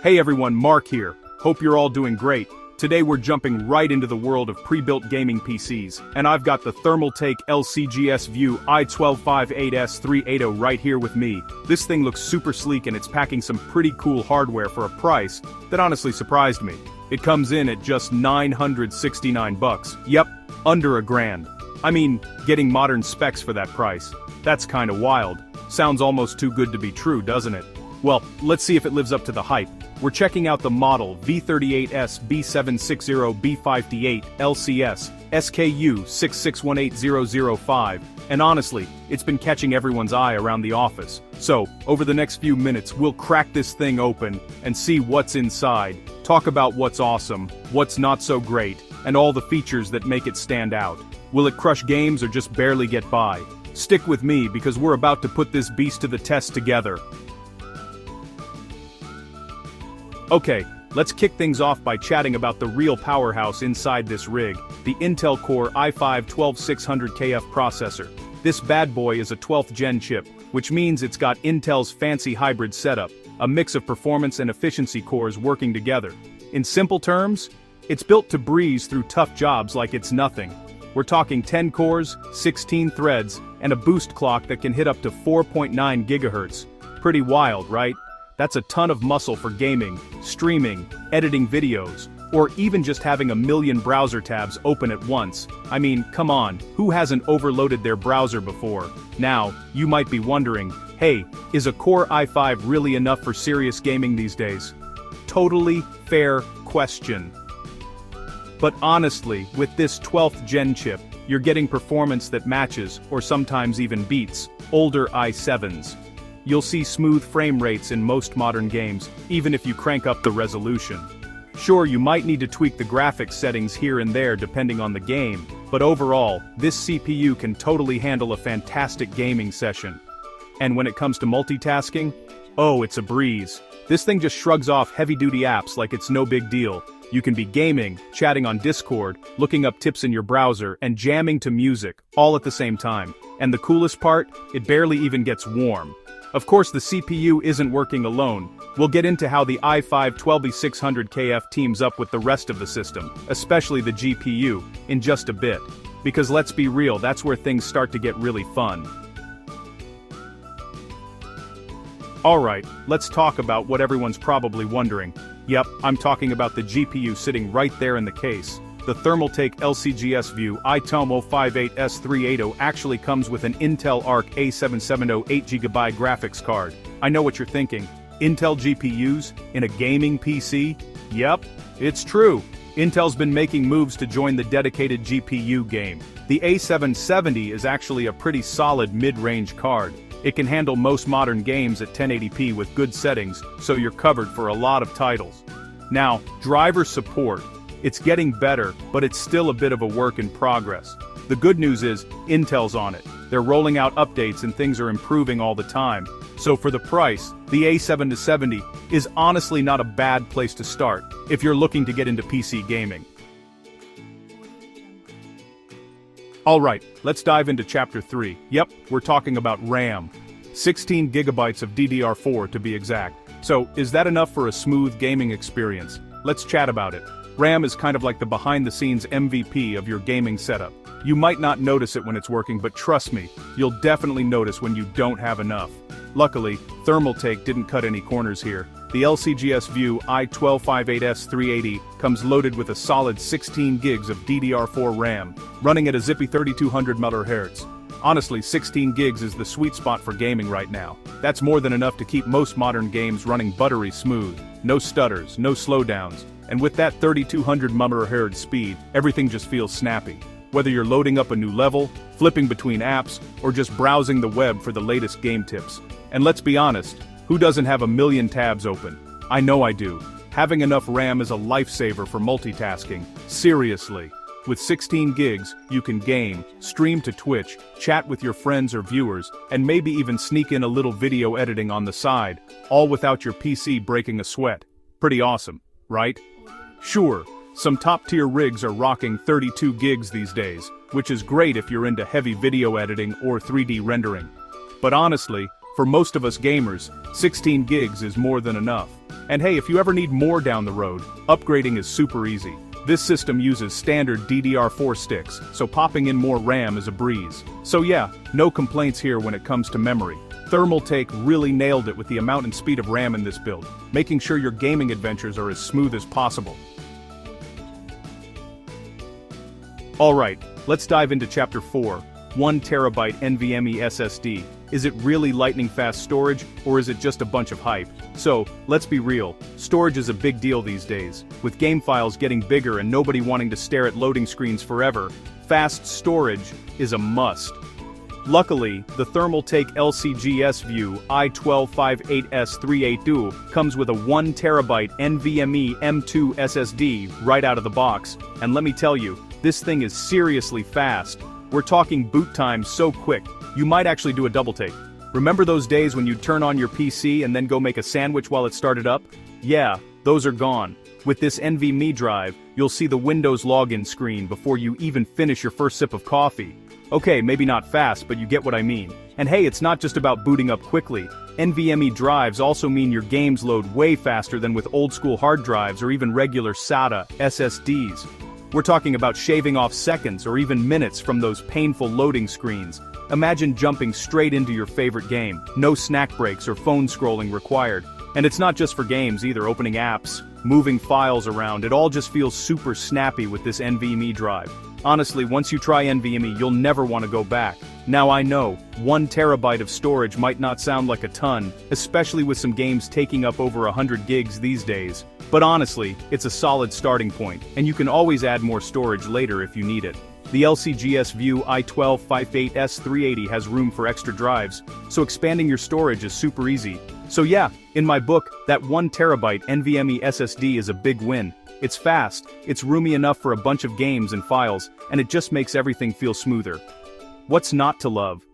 Hey everyone, Mark here. Hope you're all doing great. Today we're jumping right into the world of pre-built gaming PCs, and I've got the Thermaltake LCGS View i1258S-380 right here with me. This thing looks super sleek and it's packing some pretty cool hardware for a price that honestly surprised me. It comes in at just $969. Yep, under $1,000. I mean, getting modern specs for that price. That's kinda wild. Sounds almost too good to be true, doesn't it? Well, let's see if it lives up to the hype. We're checking out the model V38S-B760B580 LCS SKU 6618005, and honestly, it's been catching everyone's eye around the office. So, over the next few minutes, we'll crack this thing open and see what's inside, talk about what's awesome, what's not so great, and all the features that make it stand out. Will it crush games or just barely get by? Stick with me because we're about to put this beast to the test together. Okay, let's kick things off by chatting about the real powerhouse inside this rig, the Intel Core i5-12600KF processor. This bad boy is a 12th gen chip, which means it's got Intel's fancy hybrid setup, a mix of performance and efficiency cores working together. In simple terms, it's built to breeze through tough jobs like it's nothing. We're talking 10 cores, 16 threads, and a boost clock that can hit up to 4.9 GHz. Pretty wild, right? That's a ton of muscle for gaming, streaming, editing videos, or even just having a million browser tabs open at once. I mean, come on, who hasn't overloaded their browser before? Now, you might be wondering, hey, is a Core i5 really enough for serious gaming these days? Totally fair question. But honestly, with this 12th gen chip, you're getting performance that matches, or sometimes even beats, older i7s. You'll see smooth frame rates in most modern games, even if you crank up the resolution. Sure, you might need to tweak the graphics settings here and there depending on the game, but overall, this CPU can totally handle a fantastic gaming session. And when it comes to multitasking, oh, it's a breeze. This thing just shrugs off heavy-duty apps like it's no big deal. You can be gaming, chatting on Discord, looking up tips in your browser, and jamming to music, all at the same time. And the coolest part? It barely even gets warm. Of course, the CPU isn't working alone. We'll get into how the i5-12600KF teams up with the rest of the system, especially the GPU, in just a bit. Because let's be real, that's where things start to get really fun. Alright, let's talk about what everyone's probably wondering. Yep, I'm talking about the GPU sitting right there in the case. The Thermaltake LCGS View i1258S-380 actually comes with an Intel Arc A770 8GB graphics card. I know what you're thinking. Intel GPUs in a gaming PC? Yep, it's true. Intel's been making moves to join the dedicated GPU game. The A770 is actually a pretty solid mid-range card. It can handle most modern games at 1080p with good settings, so you're covered for a lot of titles. Now, driver support. It's getting better, but it's still a bit of a work in progress. The good news is, Intel's on it. They're rolling out updates and things are improving all the time. So for the price, the A770 is honestly not a bad place to start, if you're looking to get into PC gaming. Alright, let's dive into Chapter 3. Yep, we're talking about RAM. 16 gigabytes of DDR4 to be exact. So, is that enough for a smooth gaming experience? Let's chat about it. RAM is kind of like the behind-the-scenes MVP of your gaming setup. You might not notice it when it's working, but trust me, you'll definitely notice when you don't have enough. Luckily, Thermaltake didn't cut any corners here. The LCGS View i1258S-380 comes loaded with a solid 16 gigs of DDR4 RAM, running at a zippy 3200 MHz. Honestly, 16 gigs is the sweet spot for gaming right now. That's more than enough to keep most modern games running buttery smooth. No stutters, no slowdowns. And with that 3200 MHz speed, everything just feels snappy. Whether you're loading up a new level, flipping between apps, or just browsing the web for the latest game tips. And let's be honest, who doesn't have a million tabs open? I know I do. Having enough RAM is a lifesaver for multitasking. Seriously. With 16 gigs, you can game, stream to Twitch, chat with your friends or viewers, and maybe even sneak in a little video editing on the side, all without your PC breaking a sweat. Pretty awesome, right? Sure, some top-tier rigs are rocking 32 gigs these days, which is great if you're into heavy video editing or 3D rendering. But honestly, For most of us gamers, 16 gigs is more than enough. And hey, if you ever need more down the road, upgrading is super easy. This system uses standard DDR4 sticks, so popping in more RAM is a breeze. So yeah, no complaints here when it comes to memory. Thermaltake really nailed it with the amount and speed of RAM in this build, making sure your gaming adventures are as smooth as possible. Alright, let's dive into Chapter 4, 1TB NVMe SSD. Is it really lightning-fast storage, or is it just a bunch of hype? So, let's be real, storage is a big deal these days. With game files getting bigger and nobody wanting to stare at loading screens forever, fast storage is a must. Luckily, the Thermaltake LCGS View i1258S-380 comes with a 1TB NVMe M.2 SSD right out of the box, and let me tell you, this thing is seriously fast. We're talking boot times so quick, you might actually do a double take. Remember those days when you'd turn on your PC and then go make a sandwich while it started up? Yeah, those are gone. With this NVMe drive, you'll see the Windows login screen before you even finish your first sip of coffee. Okay, maybe not fast, but you get what I mean. And hey, it's not just about booting up quickly. NVMe drives also mean your games load way faster than with old-school hard drives or even regular SATA SSDs. We're talking about shaving off seconds or even minutes from those painful loading screens. Imagine jumping straight into your favorite game, no snack breaks or phone scrolling required. And it's not just for games either, opening apps, moving files around, it all just feels super snappy with this NVMe drive. Honestly, once you try NVMe, you'll never want to go back. Now I know, 1 terabyte of storage might not sound like a ton, especially with some games taking up over 100 gigs these days. But honestly, it's a solid starting point, and you can always add more storage later if you need it. The LCGS View i1258S-380 has room for extra drives, so expanding your storage is super easy. So yeah, in my book, that 1 terabyte NVMe SSD is a big win. It's fast, it's roomy enough for a bunch of games and files, and it just makes everything feel smoother. What's not to love?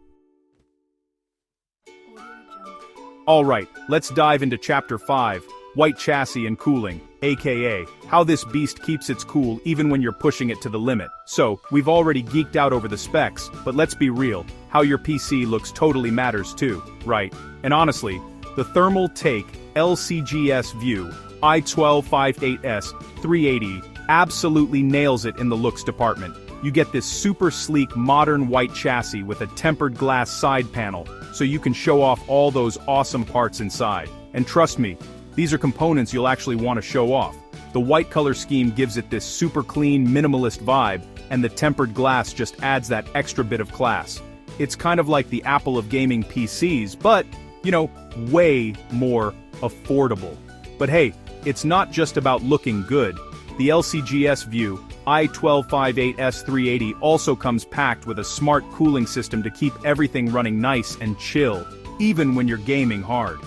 Alright, let's dive into Chapter 5, White Chassis and Cooling, aka, how this beast keeps its cool even when you're pushing it to the limit. So, we've already geeked out over the specs, but let's be real, how your PC looks totally matters too, right? And honestly, the Thermaltake LCGS View i1258S-380 absolutely nails it in the looks department. You get this super sleek modern white chassis with a tempered glass side panel, so you can show off all those awesome parts inside. And trust me, these are components you'll actually want to show off. The white color scheme gives it this super clean, minimalist vibe, and the tempered glass just adds that extra bit of class. It's kind of like the Apple of gaming PCs, but, you know, way more affordable. But hey, it's not just about looking good. The LCGS View i1258S-380 also comes packed with a smart cooling system to keep everything running nice and chill, even when you're gaming hard.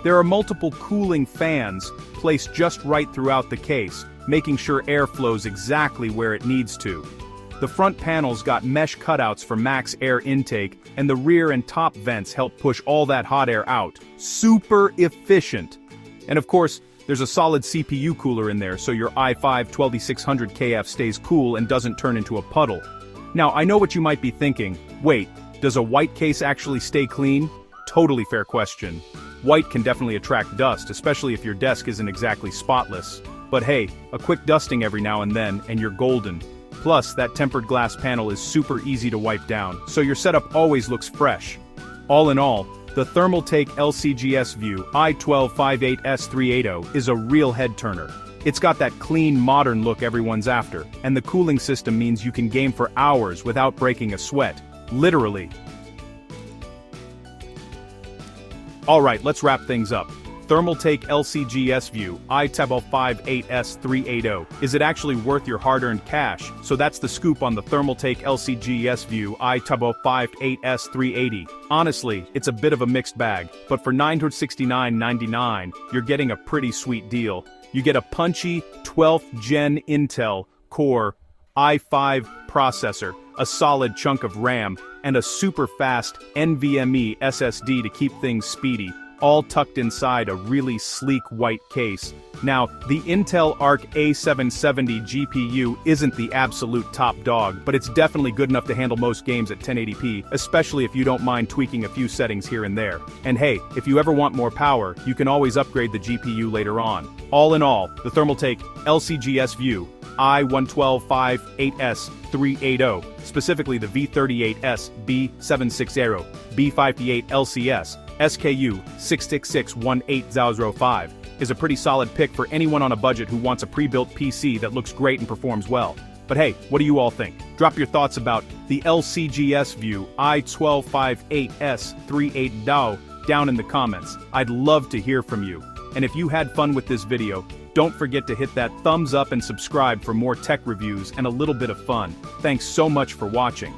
There are multiple cooling fans placed just right throughout the case, making sure air flows exactly where it needs to. The front panel's got mesh cutouts for max air intake, and the rear and top vents help push all that hot air out. Super efficient! And of course, there's a solid CPU cooler in there so your i5-12600KF stays cool and doesn't turn into a puddle. Now, I know what you might be thinking, wait, does a white case actually stay clean? Totally fair question. White can definitely attract dust, especially if your desk isn't exactly spotless. But hey, a quick dusting every now and then, and you're golden. Plus, that tempered glass panel is super easy to wipe down, so your setup always looks fresh. All in all, the Thermaltake LCGS View i1258S-380 is a real head-turner. It's got that clean, modern look everyone's after, and the cooling system means you can game for hours without breaking a sweat. Literally. Alright, let's wrap things up. Thermaltake LCGS View i1258S-380. Is it actually worth your hard-earned cash? So that's the scoop on the Thermaltake LCGS View i1258S-380. Honestly, it's a bit of a mixed bag, but for $969.99, you're getting a pretty sweet deal. You get a punchy 12th Gen Intel Core i5 processor, a solid chunk of RAM, and a super fast NVMe SSD to keep things speedy, all tucked inside a really sleek white case. Now, the Intel Arc A770 GPU isn't the absolute top dog, but it's definitely good enough to handle most games at 1080p, especially if you don't mind tweaking a few settings here and there. And hey, if you ever want more power, you can always upgrade the GPU later on. All in all, the Thermaltake LCGS View i1258S-380, specifically the V38S-B760, B580 LCS, SKU 6661805, is a pretty solid pick for anyone on a budget who wants a pre-built PC that looks great and performs well. But hey, what do you all think? Drop your thoughts about the LCGS View i1258S-380 down in the comments. I'd love to hear from you. And if you had fun with this video, don't forget to hit that thumbs up and subscribe for more tech reviews and a little bit of fun. Thanks so much for watching.